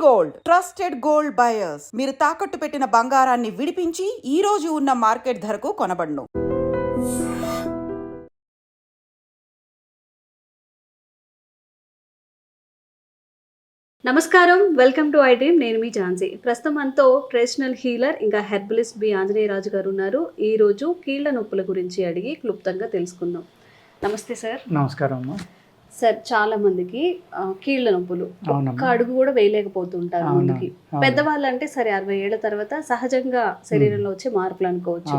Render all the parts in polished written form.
Gold trusted gold buyers. మీరు తాకట్టు పెట్టిన బంగారాన్ని విడిపించి ఈ రోజు ఉన్న మార్కెట్ ధరకు కొనబడును. నమస్కారం, వెల్కమ్ టు ఐ డ్రీమ్. నేను మీ ఝాన్సీ. ప్రస్తుతం మనతో ట్రెడిషనల్ హీలర్ ఇంకా హెర్బలిస్ట్ బి ఆంజనేయరాజు గారు ఉన్నారు. ఈ రోజు కీళ్ల నొప్పుల గురించి అడిగి క్లుప్తంగా తెలుసుకుందాం. నమస్తే సార్. నమస్కారం అమ్మా. సార్, చాలా మందికి కీళ్ల నొప్పులు, ఒక్క అడుగు కూడా వేయలేకపోతుంటారు ముందుకి. పెద్దవాళ్ళు అంటే సరే 60 ఏళ్ల తర్వాత సహజంగా శరీరంలో వచ్చే మార్పులు అనుకోవచ్చు.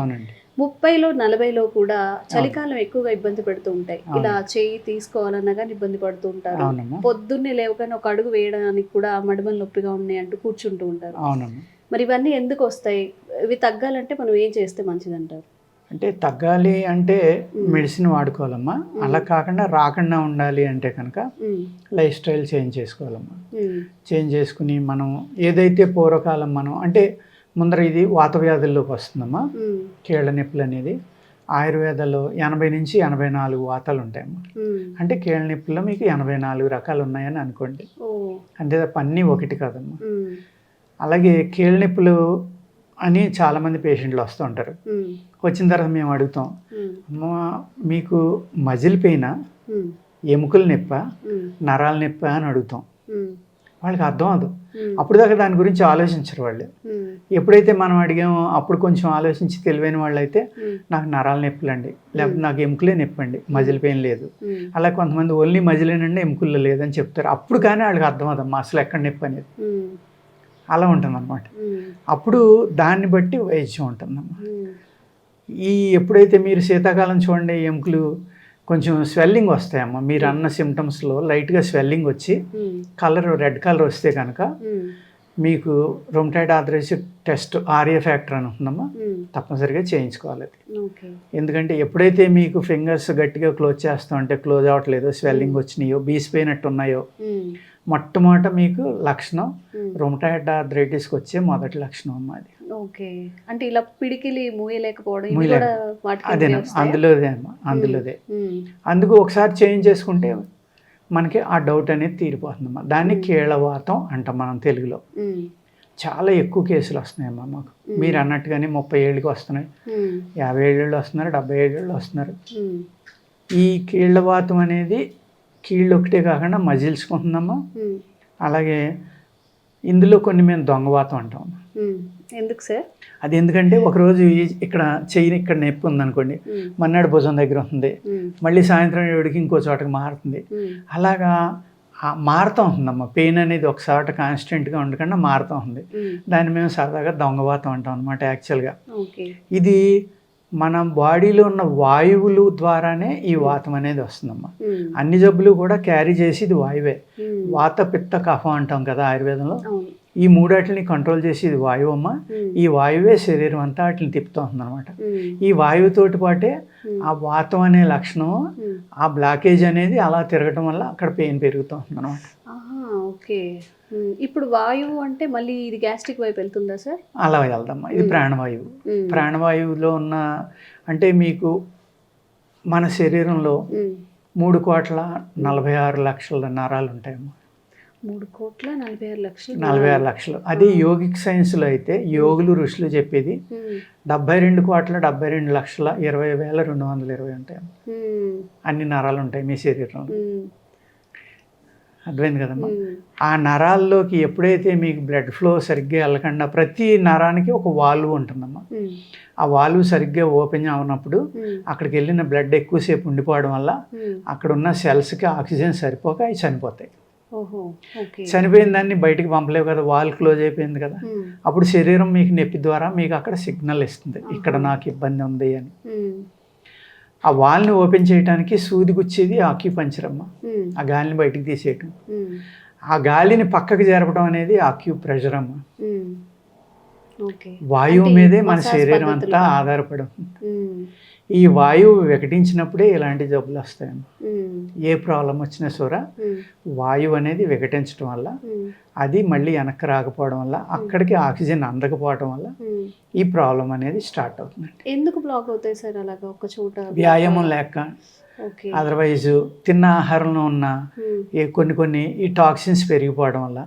30లో 40లో కూడా చలికాలం ఎక్కువగా ఇబ్బంది పెడుతూ ఉంటాయి. ఇలా చేయి తీసుకోవాలన్నా కానీ ఇబ్బంది పడుతూ ఉంటారు. పొద్దున్నే లేవగానే ఒక అడుగు వేయడానికి కూడా మడమలు నొప్పిగా ఉన్నాయి అంటూ కూర్చుంటూ ఉంటారు. మరి ఇవన్నీ ఎందుకు వస్తాయి? ఇవి తగ్గాలంటే మనం ఏం చేస్తే మంచిది అంటారు? అంటే తగ్గాలి అంటే మెడిసిన్ వాడుకోవాలమ్మా. అలా కాకుండా రాకుండా ఉండాలి అంటే కనుక లైఫ్ స్టైల్ చేంజ్ చేసుకోవాలమ్మా. చేంజ్ చేసుకుని మనం ఏదైతే పూర్వకాలం మనం అంటే ముందర ఇది వాత వ్యాధుల్లోకి వస్తుందమ్మా. కీళ్ళ నొప్పులు అనేది ఆయుర్వేదంలో 80 నుంచి 84 వాతాలు ఉంటాయమ్మా. అంటే కీళ్ళ నొప్పుల్లో మీకు 84 రకాలు ఉన్నాయని అనుకోండి. అంతే తప్ప అన్నీ ఒకటి కాదమ్మా. అలాగే కీళ్ళ నొప్పులు అని చాలామంది పేషెంట్లు వస్తూ ఉంటారు. వచ్చిన తర్వాత మేము అడుగుతాం, అమ్మ మీకు మజిల్ పెయినా, ఎముకల నొప్ప, నరాల నొప్ప అని అడుగుతాం. వాళ్ళకి అర్థం అవ్వదు. అప్పుడు దాకా దాని గురించి ఆలోచించరు వాళ్ళు. ఎప్పుడైతే మనం అడిగామో అప్పుడు కొంచెం ఆలోచించి తెలివైన వాళ్ళు అయితే నాకు నరాల నొప్పులు అండి, లేకపోతే నాకు ఎముకలే నొప్పి అండి, మజిల్ పెయిన్ లేదు. అలా కొంతమంది ఓన్లీ మజిలేనండి ఎముకల్లో లేదని చెప్తారు. అప్పుడు కానీ వాళ్ళకి అర్థం అవ్వదమ్మా అసలు ఎక్కడ నొప్పి అనేది. అలా ఉంటుంది అన్నమాట. అప్పుడు దాన్ని బట్టి వైద్యం ఉంటుందమ్మా. ఎప్పుడైతే మీరు శీతాకాలం చూడండి, ఎముకలు కొంచెం స్వెల్లింగ్ వస్తాయమ్మా. మీరు అన్న సిమ్టమ్స్లో లైట్గా స్వెల్లింగ్ వచ్చి కలర్ రెడ్ కలర్ వస్తే కనుక మీకు rheumatoid arthritis test R A factor అని ఉంటుందమ్మా. తప్పనిసరిగా చేయించుకోవాలి. ఎందుకంటే ఎప్పుడైతే మీకు ఫింగర్స్ గట్టిగా క్లోజ్ చేస్తూ ఉంటే క్లోజ్ అవ్వట్లేదో, స్వెల్లింగ్ వచ్చినాయో, బీసిపోయినట్టు ఉన్నాయో, మొట్టమొదట మీకు లక్షణం రొమటాయిడ్ ఆర్థరైటిస్కి వచ్చే మొదటి లక్షణం అమ్మా అది. ఓకే, అంటే ఇలా పిడికిలి మూయలేకపోవడం అదేనా అందులోదే అమ్మా, అందులోదే. అందుకు ఒకసారి చేంజ్ చేసుకుంటే మనకి ఆ డౌట్ అనేది తీరిపోతుందమ్మా. దాన్ని కీళ్ళవాతం అంటాం మనం తెలుగులో. చాలా ఎక్కువ కేసులు వస్తున్నాయమ్మా మాకు. మీరు అన్నట్టుగానే 30 ఏళ్ళకి వస్తున్నాయి, 50 ఏళ్ళు వస్తున్నారు, 70 ఏళ్ళు వస్తున్నారు. ఈ కీళ్ళవాతం అనేది కీళ్ళు ఒకటే కాకుండా మజిల్స్కి ఉంటుందమ్మా. అలాగే ఇందులో కొన్ని మేము దొంగవాతం అంటాం. ఎందుకు సార్? అది ఎందుకంటే ఒకరోజు ఇక్కడ చెయ్యి ఇక్కడ నొప్పి ఉందనుకోండి, మన్నాడు భుజం దగ్గర ఉంటుంది, మళ్ళీ సాయంత్రం ఏడుకి ఇంకో చోటకి మారుతుంది. అలాగా మారుతూ ఉంటుందమ్మా. పెయిన్ అనేది ఒక చోట కాన్స్టెంట్గా ఉండకుండా మారుతూ ఉంది. దాన్ని మేము సరదాగా దొంగవాతం అంటాం అనమాట. యాక్చువల్గా ఇది మన బాడీలో ఉన్న వాయువులు ద్వారానే ఈ వాతం అనేది వస్తుందమ్మా. అన్ని జబ్బులు కూడా క్యారీ చేసి ఇది వాయువే. వాత, పిత్త, కఫం అంటాం కదా ఆయుర్వేదంలో. ఈ మూడాటిని కంట్రోల్ చేసి ఇది వాయువు అమ్మ. ఈ వాయువే శరీరం అంతా వాటిని తిప్పుతూ ఉందన్నమాట. ఈ వాయువుతోటి పాటే ఆ వాతం అనే లక్షణం, ఆ బ్లాకేజ్ అనేది అలా తిరగటం వల్ల అక్కడ పెయిన్ పెరుగుతూ ఉంది అనమాట. ఓకే, ఇప్పుడు వాయువు అంటే మళ్ళీ ఇది గ్యాస్ట్రిక్ వైపు వెళ్తుందా సార్? అలా వెళ్దమ్మా. ఇది ప్రాణవాయువు. ప్రాణవాయువులో ఉన్న అంటే మీకు మన శరీరంలో 3,46,00,000 నరాలు ఉంటాయమ్మా. 3,46,00,000. అది యోగిక్ సైన్స్లో అయితే యోగులు ఋషులు చెప్పేది 72,72,20,220 ఉంటాయమ్మా. అన్ని నరాలు ఉంటాయి మీ శరీరంలో. అర్థమైంది కదమ్మా. ఆ నరాల్లోకి ఎప్పుడైతే మీకు బ్లడ్ ఫ్లో సరిగ్గా వెళ్ళకుండా, ప్రతి నరానికి ఒక వాల్వ్ ఉంటుందమ్మా. ఆ వాల్వ్ సరిగ్గా ఓపెన్ అవునప్పుడు అక్కడికి వెళ్ళిన బ్లడ్ ఎక్కువసేపు ఉండిపోవడం వల్ల అక్కడ ఉన్న సెల్స్కి ఆక్సిజన్ సరిపోక అవి చనిపోతాయి. చనిపోయిన దాన్ని బయటికి పంపలేవు కదా, వాల్ క్లోజ్ అయిపోయింది కదా. అప్పుడు శరీరం మీకు నొప్పి ద్వారా మీకు అక్కడ సిగ్నల్ ఇస్తుంది, ఇక్కడ నాకు ఇబ్బంది ఉంది అని. ఆ వాల్ని ఓపెన్ చేయడానికి సూది గుచ్చేది ఆక్యుపంక్చర్ అమ్మ. ఆ గాలిని బయటికి తీసేయటం, ఆ గాలిని పక్కకు జరపడం అనేది ఆక్యుప్రెషర్ అమ్మ. వాయువు మీదే మన శరీరం అంతా ఆధారపడి ఉంటుంది. ఈ వాయువు వికటించినప్పుడే ఇలాంటి జబ్బులు వస్తాయమ్మా. ఏ ప్రాబ్లం వచ్చినా సరే వాయువు అనేది వికటించడం వల్ల, అది మళ్ళీ వెనక్కి రాకపోవడం వల్ల, అక్కడికి ఆక్సిజన్ అందకపోవడం వల్ల ఈ ప్రాబ్లం అనేది స్టార్ట్ అవుతుంది. ఎందుకు బ్లాక్ అవుతాయి సార్ అలాగా ఒక చోట? వ్యాయామం లేక, ఓకే. అదర్వైజ్ తిన్న ఆహారంలో ఉన్న కొన్ని ఈ టాక్సిన్స్ పెరిగిపోవడం వల్ల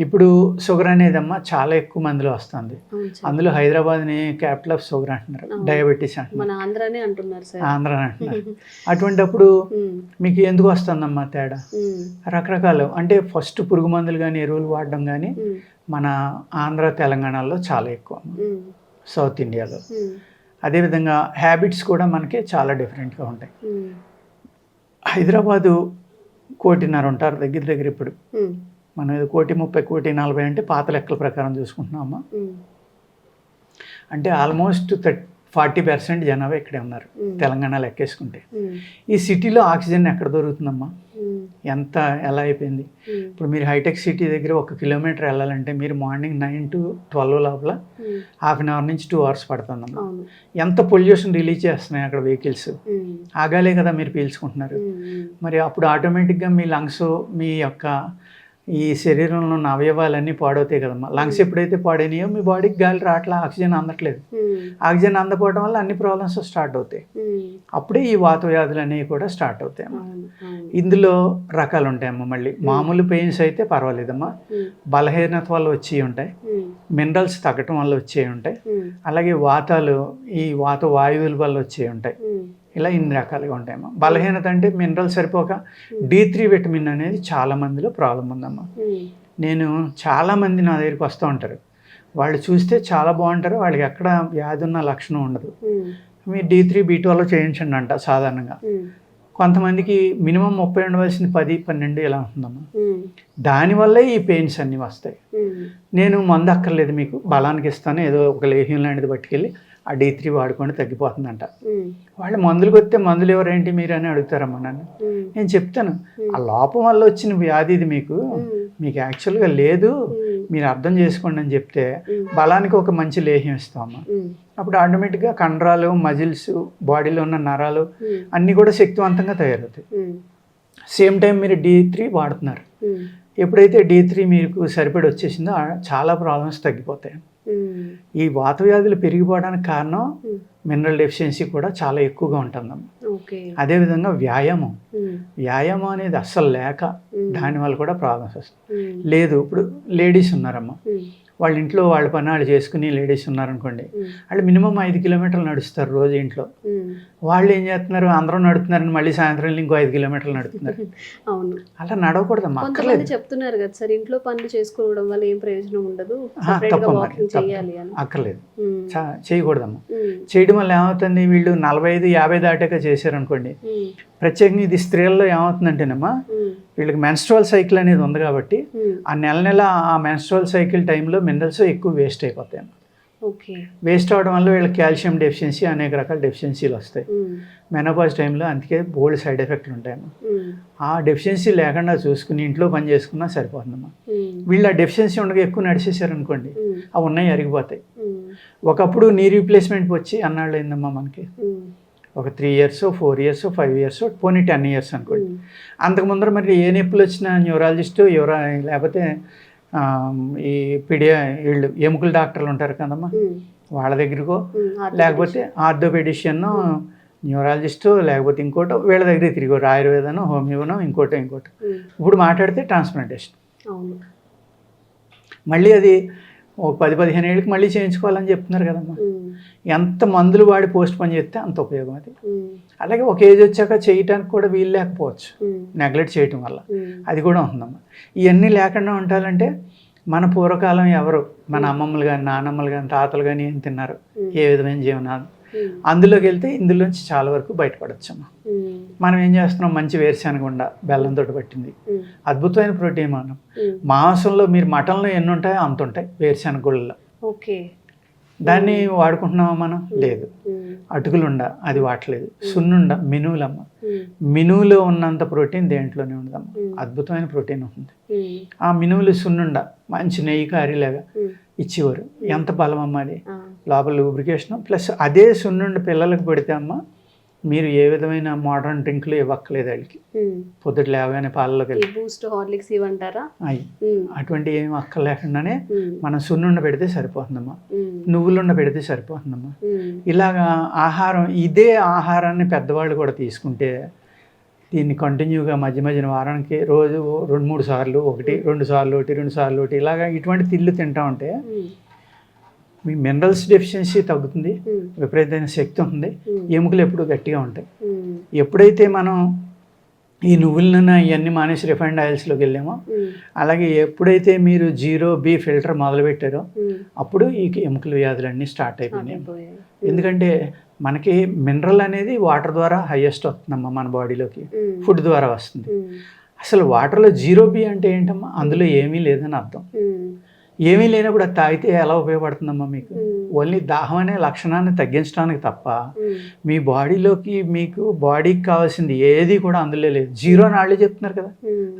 ఇప్పుడు షుగర్ అనేదమ్మా చాలా ఎక్కువ మందిలో వస్తుంది. అందులో హైదరాబాద్ని క్యాపిటల్ ఆఫ్ షుగర్ అంటున్నారు, డయాబెటీస్ అంటున్నారు, మన ఆంధ్రానే అంటున్నారు సార్, ఆంధ్ర అంటున్నారు. అటువంటిప్పుడు మీకు ఎందుకు వస్తుందమ్మా తేడా? రకరకాలు అంటే ఫస్ట్ పురుగు మందులు కానీ ఎరువులు వాడడం కానీ మన ఆంధ్ర తెలంగాణలో చాలా ఎక్కువ, సౌత్ ఇండియాలో. అదేవిధంగా హ్యాబిట్స్ కూడా మనకి చాలా డిఫరెంట్గా ఉంటాయి. హైదరాబాదు 1.5 కోటి ఉంటారు దగ్గర దగ్గర. ఇప్పుడు మనం 1,30,00,000 1,40,00,000 అంటే పాత లెక్కల ప్రకారం చూసుకుంటున్నామా, అంటే ఆల్మోస్ట్ 40% జనాభా ఇక్కడే ఉన్నారు తెలంగాణ లెక్కేసుకుంటే. ఈ సిటీలో ఆక్సిజన్ ఎక్కడ దొరుకుతుందమ్మా? ఎలా అయిపోయింది. ఇప్పుడు మీరు హైటెక్ సిటీ దగ్గర 1 కిలోమీటర్ వెళ్ళాలంటే మీరు మార్నింగ్ 9 to 12 లోపల ½ అవర్ నుంచి 2 hours పడుతుందమ్మా. ఎంత పొల్యూషన్ రిలీజ్ చేస్తున్నాయి అక్కడ వెహికల్స్, ఆగాలే కదా మీరు పీల్చుకుంటున్నారు. మరి అప్పుడు ఆటోమేటిక్గా మీ లంగ్స్, మీ యొక్క ఈ శరీరంలో ఉన్న అవయవాలన్నీ పాడవుతాయి కదమ్మా. లంగ్స్ ఎప్పుడైతే పాడైనాయో మీ బాడీకి గాలి రావట్లా, ఆక్సిజన్ అందట్లేదు. ఆక్సిజన్ అందకపోవడం వల్ల అన్ని ప్రాబ్లమ్స్ స్టార్ట్ అవుతాయి. అప్పుడే ఈ వాత వ్యాధులు అనేవి కూడా స్టార్ట్ అవుతాయి అమ్మా. ఇందులో రకాలు ఉంటాయమ్మా. మళ్ళీ మామూలు పెయిన్స్ అయితే పర్వాలేదమ్మా, బలహీనత వల్ల వచ్చి ఉంటాయి, మినరల్స్ తగ్గటం వల్ల వచ్చే ఉంటాయి, అలాగే వాతాలు ఈ వాత వాయువుల వల్ల వచ్చే ఉంటాయి. ఇలా ఇన్ని రకాలుగా ఉంటాయమ్మా. బలహీనత అంటే మినరల్ సరిపోక D3 విటమిన్ అనేది చాలా మందిలో ప్రాబ్లం ఉందమ్మా. నేను చాలామంది నా దగ్గరికి వస్తూ ఉంటారు, వాళ్ళు చూస్తే చాలా బాగుంటారు, వాళ్ళకి ఎక్కడ వ్యాధి ఉన్న లక్షణం ఉండదు. మీరు D3 B12 చేయించండి అంట సాధారణంగా. కొంతమందికి మినిమం 30 ఉండవలసింది 10, 12 ఇలా ఉంటుందమ్మా. దానివల్లే ఈ పెయిన్స్ అన్నీ వస్తాయి. నేను మందు అక్కర్లేదు, మీకు బలానికి ఇస్తాను, ఏదో ఒక లేహ్యం లాంటిది పట్టుకెళ్ళి ఆ D3 వాడుకొని తగ్గిపోతుందంట. వాళ్ళు మందులకు వస్తే మందులు ఎవరేంటి మీరు అని అడుగుతారమ్మా నన్ను. నేను చెప్తాను, ఆ లోపం వల్ల వచ్చిన వ్యాధి ఇది, మీకు యాక్చువల్గా లేదు, మీరు అర్థం చేసుకోండి అని చెప్తే బలానికి ఒక మంచి లేహ్యం ఇస్తామమ్మా. అప్పుడు ఆటోమేటిక్గా కండరాలు, మజిల్స్, బాడీలో ఉన్న నరాలు అన్నీ కూడా శక్తివంతంగా తయారవుతాయి. సేమ్ టైం మీరు D3 వాడుతున్నారు. ఎప్పుడైతే D3 మీకు సరిపడి వచ్చేసిందో చాలా ప్రాబ్లమ్స్ తగ్గిపోతాయి. ఈ వాత వ్యాధులు పెరిగిపోవడానికి కారణం మినరల్ డెఫిషియన్సీ కూడా చాలా ఎక్కువగా ఉంటుందమ్మా. అదేవిధంగా వ్యాయామం అనేది అస్సలు లేక దానివల్ల కూడా ప్రాబ్లమ్స్ వస్తాయి. లేదు, ఇప్పుడు లేడీస్ ఉన్నారమ్మా, వాళ్ళ ఇంట్లో వాళ్ళ పని వాళ్ళు చేసుకుని లేడీస్ ఉన్నారనుకోండి, వాళ్ళు మినిమం 5 కిలోమీటర్లు నడుస్తారు రోజు ఇంట్లో. వాళ్ళు ఏం చేస్తున్నారు, అందరూ నడుతున్నారని మళ్ళీ సాయంత్రం ఇంకో 5 కిలోమీటర్లు నడుతున్నారు. అవును, అలా నడవకూడదమ్మా. చెప్తున్నారు కదా సార్, ఇంట్లో పనులు చేసుకోవడం వల్ల ఏం ప్రయోజనం ఉండదు, అక్కర్లేదు, చేయకూడదమ్మా. చేయడం వల్ల ఏమవుతుంది, వీళ్ళు 45-50 దాటాక చేశారనుకోండి, ప్రత్యేకంగా ఇది స్త్రీల్లో ఏమవుతుందంటేనమ్మా, వీళ్ళకి మెన్స్ట్రువల్ సైకిల్ అనేది ఉంది కాబట్టి ఆ నెల ఆ మెన్స్ట్రువల్ సైకిల్ టైంలో మినరల్స్ ఎక్కువ వేస్ట్ అయిపోతాయి. వేస్ట్ అవడం వల్ల వీళ్ళకి కాల్షియం డెఫిషియన్సీ, అనేక రకాల డెఫిషియన్సీలు వస్తాయి మెనోపాజ్ టైంలో. అందుకే బోల్డ్ సైడ్ ఎఫెక్ట్లు ఉంటాయమ్మా. ఆ డెఫిషియన్సీ లేకుండా చూసుకుని ఇంట్లో పని చేసుకున్నా సరిపోతుందమ్మా. వీళ్ళు ఆ డెఫిషియన్సీ ఉండగా ఎక్కువ నడిచేసారు అనుకోండి, అవి ఉన్నాయి అరిగిపోతాయి. ఒకప్పుడు నీ రీప్లేస్మెంట్ వచ్చి అన్నాళ్ళు అయిందమ్మా మనకి, ఒక 3 years, 4 years, 5 years, పోనీ 10 years అనుకోండి. అంతకు ముందర మరి ఏ నొప్పులు వచ్చినా న్యూరాలజిస్టు లేకపోతే ఈ వీళ్ళు ఎముకల డాక్టర్లు ఉంటారు కదమ్మా, వాళ్ళ దగ్గరకో లేకపోతే ఆర్థోపెడిషియన్, న్యూరాలజిస్టు లేకపోతే ఇంకోటో వీళ్ళ దగ్గర తిరిగారు, ఆయుర్వేదనో, హోమియోనో, ఇంకోటో. ఇప్పుడు మాట్లాడితే ట్రాన్స్ప్లాంటేషన్. మళ్ళీ అది 10-15 ఏళ్ళకి మళ్ళీ చేయించుకోవాలని చెప్తున్నారు కదమ్మా. ఎంత మందులు వాడి పోస్ట్ పోన్ చేస్తే అంత ఉపయోగం అది. అలాగే ఒక ఏజ్ వచ్చాక చేయటానికి కూడా వీలు లేకపోవచ్చు, నెగ్లెక్ట్ చేయటం వల్ల. అది కూడా ఉందమ్మా. ఇవన్నీ లేకుండా ఉండాలంటే మన పూర్వకాలం ఎవరు, మన అమ్మమ్మలు కానీ, నానమ్మలు కానీ, తాతలు కానీ ఏం తిన్నారు, ఏ విధమైన జీవనాలు, అందులోకి వెళ్తే ఇందులోంచి చాలా వరకు బయటపడచ్చమ్మా. మనం ఏం చేస్తున్నాం, మంచి వేరుశనగ ఉండ బెల్లంతో పట్టింది, అద్భుతమైన ప్రోటీన్. మాంసంలో మీరు మటన్లో ఎన్ని ఉంటాయో అంత ఉంటాయి వేరుశనగ గుళ్ళలో. దాన్ని వాడుకుంటున్నామా మనం? లేదు. అటుకులుండ అది వాడలేదు. సున్నుండ, మినువులమ్మ, మినువులో ఉన్నంత ప్రోటీన్ దేంట్లోనే ఉండదమ్మ, అద్భుతమైన ప్రోటీన్ ఉంటుంది. ఆ మినువులు సున్నుండ మంచి నెయ్యి కారీలాగా ఇచ్చేవారు. ఎంత బలం అమ్మ అది, లోపల లూబ్రికేషన్ ప్లస్. అదే సున్నుండ పిల్లలకు పెడితే అమ్మ మీరు ఏ విధమైన మోడర్న్ డ్రింక్లు ఇవ్వక్కలేదు వాళ్ళకి. పొద్దుట లేవగానే పాలలోకి వెళ్ళి బూస్ట్ హార్లిక్స్ ఇవ్వంటారా? అవి అటువంటి ఏమి అక్కర్లేకుండానే మనం సున్నుండ పెడితే సరిపోతుందమ్మా, నువ్వులుండ పెడితే సరిపోతుందమ్మా. ఇలాగా ఆహారం, ఇదే ఆహారాన్ని పెద్దవాళ్ళు కూడా తీసుకుంటే దీన్ని కంటిన్యూగా మధ్య మధ్యన వారానికి రోజు 2-3 సార్లు, 1-2 సార్లు, 2 సార్లు ఇలాగా ఇటువంటి తిళ్ళు తింటా ఉంటే మీ మినరల్స్ డెఫిషియన్సీ తగ్గుతుంది, విపరీతమైన శక్తి ఉంటుంది, ఎముకలు ఎప్పుడు గట్టిగా ఉంటాయి. ఎప్పుడైతే మనం ఈ నువ్వులన ఇవన్నీ మానేసి రిఫైండ్ ఆయిల్స్లోకి వెళ్ళామో, అలాగే ఎప్పుడైతే మీరు 0B ఫిల్టర్ మొదలుపెట్టారో అప్పుడు ఈ ఎముకల వ్యాధులన్నీ స్టార్ట్ అయిపోయినాయి. ఎందుకంటే మనకి మినరల్ అనేది వాటర్ ద్వారా హైయెస్ట్ వస్తుందమ్మా మన బాడీలోకి, ఫుడ్ ద్వారా వస్తుంది. అసలు వాటర్లో 0B అంటే ఏంటమ్మా, అందులో ఏమీ లేదని అర్థం. ఏమీ లేనప్పుడు అది తాగితే ఎలా ఉపయోగపడుతుందమ్మా మీకు? ఓన్లీ దాహం అనే లక్షణాన్ని తగ్గించడానికి తప్ప మీ బాడీలోకి మీకు బాడీకి కావాల్సింది ఏది కూడా అందులో లేదు. 0 అని వాళ్ళే చెప్తున్నారు కదా,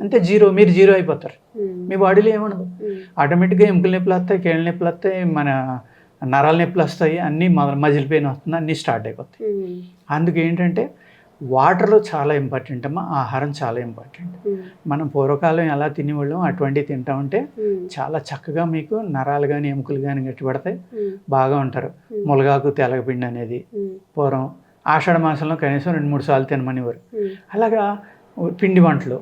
అంతే 0, మీరు 0 అయిపోతారు. మీ బాడీలో ఏముండదు. ఆటోమేటిక్గా ఎముకల నొప్పులు వస్తాయి, కీళ్ళ నొప్పులు వస్తాయి, మన నరాల నొప్పులు వస్తాయి, అన్నీ మజిల్ పెయిన్ వస్తుంది, అన్నీ స్టార్ట్ అయిపోతాయి. అందుకు ఏంటంటే వాటర్లో చాలా ఇంపార్టెంట్ అమ్మా, ఆహారం చాలా ఇంపార్టెంట్. మనం పూర్వకాలం ఎలా తినేవాళ్ళం అటువంటివి తింటా ఉంటే చాలా చక్కగా మీకు నరాలు కానీ ఎముకలు కానీ గట్టిపడతాయి, బాగా ఉంటారు. ములగాకు తెలగపిండి అనేది పూర్వం ఆషాఢ మాసంలో కనీసం 2-3 సార్లు తినమనేవారు. అలాగా పిండి వంటలు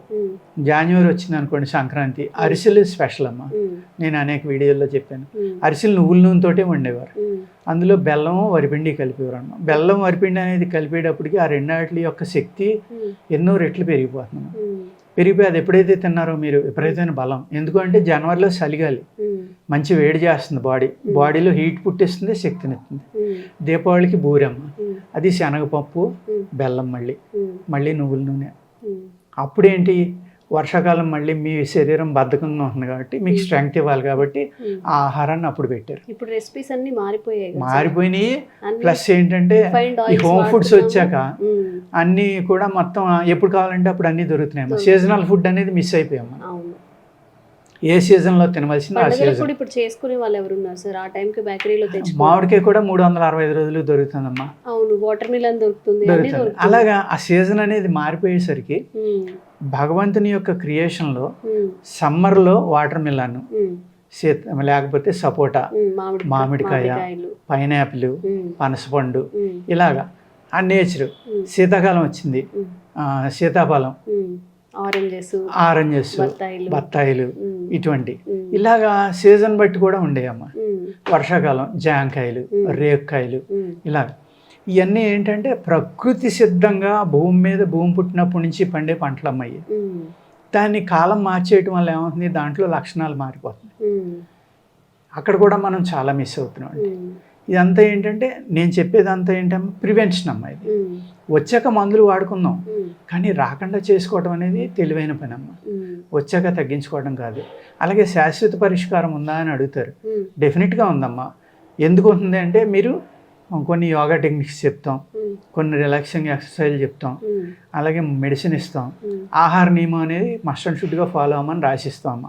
జాన్యువరి వచ్చింది అనుకోండి, సంక్రాంతి, అరిసెలు స్పెషల్ అమ్మ. నేను అనేక వీడియోల్లో చెప్పాను. అరిసెలు నువ్వుల నూనెతోటే వండేవారు, అందులో బెల్లము వరిపిండి కలిపేవారు అమ్మ. బెల్లం వరిపిండి అనేది కలిపేటప్పటికి ఆ రెండాటి యొక్క శక్తి ఎన్నో రెట్లు పెరిగిపోతుంది. పెరిగిపోయి అది ఎప్పుడైతే తిన్నారో మీరు విపరీతమైన బలం. ఎందుకంటే జనవరిలో చలిగాలి మంచి వేడి చేస్తుంది, బాడీలో హీట్ పుట్టిస్తుంది, శక్తినిస్తుంది. దీపావళికి బూరమ్మ, అది శనగపప్పు, బెల్లం, మళ్ళీ నువ్వుల నూనె. అప్పుడేంటి, వర్షాకాలం మళ్ళీ మీ శరీరం బద్ధకంగా ఉంటుంది కాబట్టి మీకు స్ట్రెంగ్త్ ఇవ్వాలి కాబట్టి ఆ ఆహారాన్ని అప్పుడు పెట్టారు. ఇప్పుడు రెసిపీస్ అన్ని మారిపోయినాయి. ప్లస్ ఏంటంటే ఈ హోమ్ ఫుడ్స్ వచ్చాక అన్నీ కూడా మొత్తం ఎప్పుడు కావాలంటే అప్పుడు అన్నీ దొరుకుతున్నాయి. సీజనల్ ఫుడ్ అనేది మిస్ అయిపోయాము. ఏ సీజన్లో తినవలసింది ఆ సీజన్. ఇప్పుడు చేసుకునే వాళ్ళు ఎవరున్నారు సార్? ఆ టైంకి బేకరీలో తెచ్చి మామిడికాయ కూడా 365 రోజులు దొరుకుతుందమ్మా. అవును, వాటర్ మిలన్ దొరుకుతుంది. అలాగా ఆ సీజన్ అనేది మారిపోయేసరికి భగవంతుని యొక్క క్రియేషన్లో సమ్మర్లో వాటర్ మిలన్, లేకపోతే సపోటా, మామిడికాయ, పైనాపిల్, పనసపండు, ఇలాగా ఆ నేచర్. శీతాకాలం వచ్చింది, సీతాఫలం, ఆరెంజెస్, బత్తాయిలు, ఇటువంటి ఇలాగా సీజన్ బట్టి కూడా ఉండేవమ్మా. వర్షాకాలం జాంకాయలు, రేక్కాయలు, ఇలాగ ఇవన్నీ ఏంటంటే ప్రకృతి సిద్ధంగా భూమి పుట్టినప్పటి నుంచి పండే పంటలు అమ్మాయి. దాన్ని కాలం మార్చేయటం వల్ల ఏమవుతుంది, దాంట్లో లక్షణాలు మారిపోతుంది. అక్కడ కూడా మనం చాలా మిస్ అవుతున్నాం. ఇదంతా ఏంటంటే నేను చెప్పేదంతా ఏంటమ్మా, ప్రివెన్షన్ అమ్మా. ఇది వచ్చాక మందులు వాడుకుందాం, కానీ రాకుండా చేసుకోవడం అనేది తెలివైన పని అమ్మ. వచ్చాక తగ్గించుకోవడం కాదు. అలాగే శాశ్వత పరిష్కారం ఉందా అని అడుగుతారు. డెఫినెట్గా ఉందమ్మా. ఎందుకు ఉంటుంది అంటే మీరు కొన్ని యోగా టెక్నిక్స్ చెప్తాం, కొన్ని రిలాక్సింగ్ ఎక్సర్సైజ్ చెప్తాం, అలాగే మెడిసిన్ ఇస్తాం, ఆహార నియమం అనేది మస్ట్ అండ్ షుడ్గా ఫాలో అవ్వమని రాసిస్తాం అమ్మ.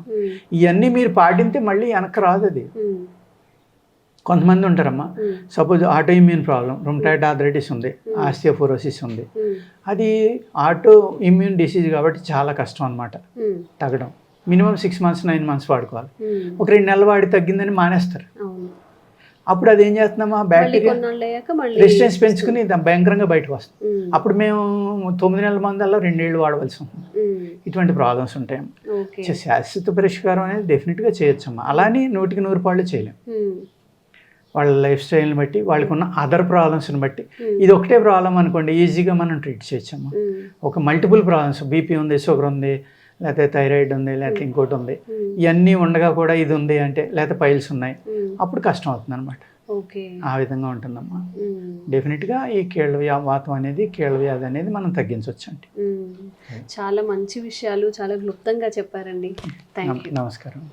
ఇవన్నీ మీరు పాటింటే మళ్ళీ వెనక్కి రాదు. అది కొంతమంది ఉంటారమ్మా, suppose autoimmune problem, rheumatoid arthritis ఉంది, ఆస్టియోపోరోసిస్ ఉంది. అది ఆటో ఇమ్యూన్ డిసీజ్ కాబట్టి చాలా కష్టం అనమాట తగ్గడం. మినిమం 6 months 9 months వాడుకోవాలి. ఒక 2 నెలలు వాడి తగ్గిందని మానేస్తారు. అప్పుడు అది ఏం చేస్తున్నామా, బ్యాక్టీరియా రెసిస్టెన్స్ పెంచుకుని భయంకరంగా బయటకు వస్తుంది. అప్పుడు మేము 9 నెలల మందల్లో 2 ఏళ్ళు వాడవలసి ఉంటుంది. ఇటువంటి ప్రాబ్లమ్స్ ఉంటాయి. శాశ్వత పరిష్కారం అనేది డెఫినెట్గా చేయొచ్చమ్మా. అలానే 100కి 100 పాళ్ళు చేయలేం. వాళ్ళ లైఫ్ స్టైల్ని బట్టి, వాళ్ళకు ఉన్న అదర్ ప్రాబ్లమ్స్ని బట్టి. ఇది ఒకటే ప్రాబ్లం అనుకోండి, ఈజీగా మనం ట్రీట్ చేయొచ్చమ్మా. ఒక మల్టిపుల్ ప్రాబ్లమ్స్, బీపీ ఉంది, షుగర్ ఉంది, లేకపోతే థైరాయిడ్ ఉంది, లేకపోతే ఇంకోటి ఉంది, ఇవన్నీ ఉండగా కూడా ఇది ఉంది అంటే, లేకపోతే పైల్స్ ఉన్నాయి, అప్పుడు కష్టం అవుతుంది అనమాట. ఆ విధంగా ఉంటుందమ్మా. డెఫినెట్గా ఈ వాతం అనేది, కీళ్ళ వ్యాధి అనేది మనం తగ్గించవచ్చు అండి. చాలా మంచి విషయాలు చాలా క్లుప్తంగా చెప్పారండి. నమస్కారం.